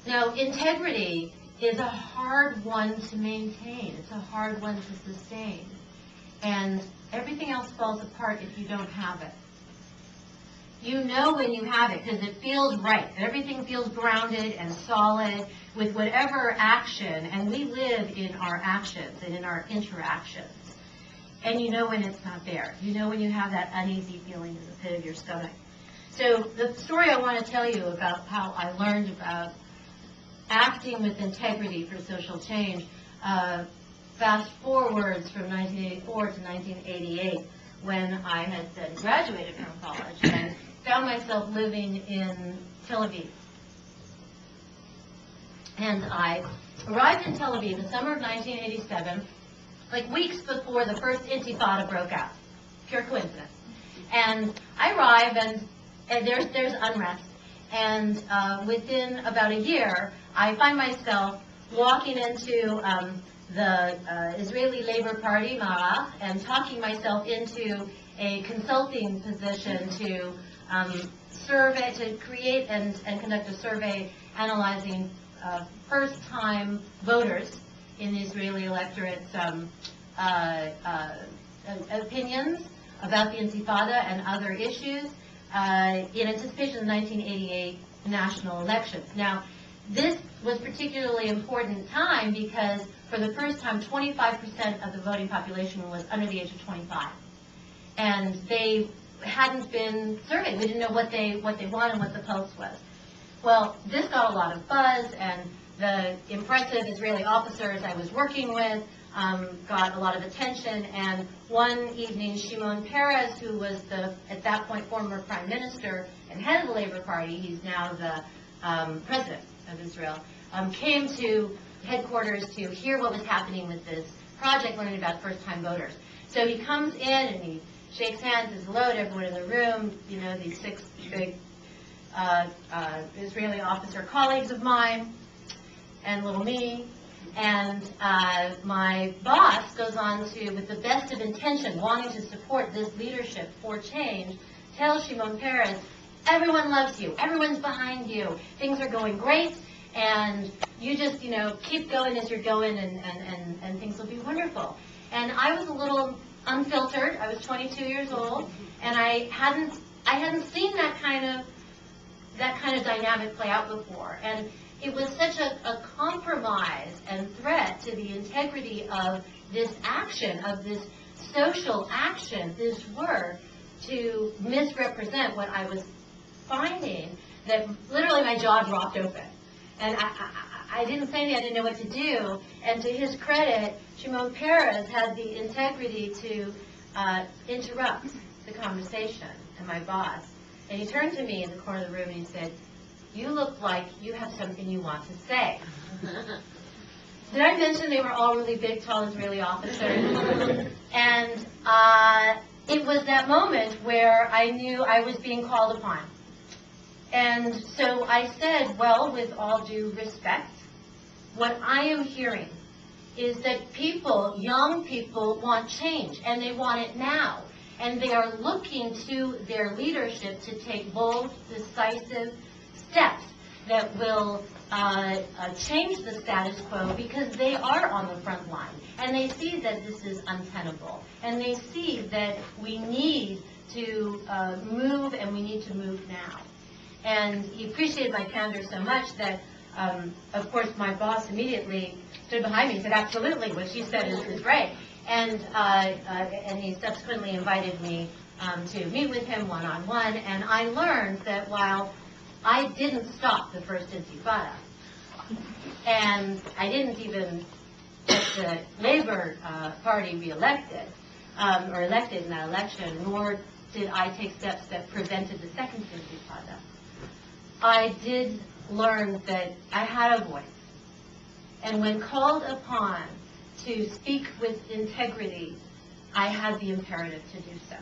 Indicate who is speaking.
Speaker 1: Now, integrity is a hard one to maintain. It's a hard one to sustain. And everything else falls apart if you don't have it. You know when you have it because it feels right. Everything feels grounded and solid with whatever action, and we live in our actions and in our interactions. And you know when it's not there. You know when you have that uneasy feeling in the pit of your stomach. So the story I want to tell you about how I learned about acting with integrity for social change, fast forwards from 1984 to 1988, when I had then graduated from college and found myself living in Tel Aviv. And I arrived in Tel Aviv in the summer of 1987, like weeks before the first Intifada broke out. Pure coincidence. And I arrive, and there's unrest. And within about a year, I find myself walking into the Israeli Labor Party, Marach, and talking myself into a consulting position to survey, to create and conduct a survey analyzing first-time voters in the Israeli electorate's opinions about the Intifada and other issues in anticipation of the 1988 national elections. Now, this was particularly important time because for the first time, 25% of the voting population was under the age of 25. And they hadn't been surveyed. We didn't know what they wanted and what the pulse was. Well, this got a lot of buzz, and the impressive Israeli officers I was working with got a lot of attention. And one evening, Shimon Peres, who was the, at that point, former prime minister and head of the Labor Party, he's now the president of Israel, came to headquarters to hear what was happening with this project, learning about first-time voters. So he comes in and he shakes hands, says hello to everyone in the room, you know, these 6 big Israeli officer colleagues of mine, and little me. And my boss goes on to, with the best of intention, wanting to support this leadership for change, tells Shimon Peres, everyone loves you, everyone's behind you, things are going great, and you just, you know, keep going as you're going, and things will be wonderful. And I was a little unfiltered. I was 22 years old, and I hadn't seen that kind of dynamic play out before. And it was such a compromise and threat to the integrity of this action, of this social action, this work, to misrepresent what I was finding, that literally my jaw dropped open. And I didn't say anything, I didn't know what to do. And to his credit, Shimon Peres had the integrity to interrupt the conversation, and my boss. And he turned to me in the corner of the room and he said, you look like you have something you want to say. Did I mention they were all really big, tall Israeli officers? And it was that moment where I knew I was being called upon. And so I said, well, with all due respect, what I am hearing is that people, young people, want change, and they want it now. And they are looking to their leadership to take bold, decisive steps that will change the status quo, because they are on the front line. And they see that this is untenable. And they see that we need to move, and we need to move now. And he appreciated my candor so much that, of course, my boss immediately stood behind me and said, absolutely, what she said is right. And he subsequently invited me to meet with him one-on-one. And I learned that while I didn't stop the first Intifada, and I didn't even get the Labor Party reelected, or elected in that election, nor did I take steps that prevented the second Intifada. I did learn that I had a voice, and when called upon to speak with integrity, I had the imperative to do so.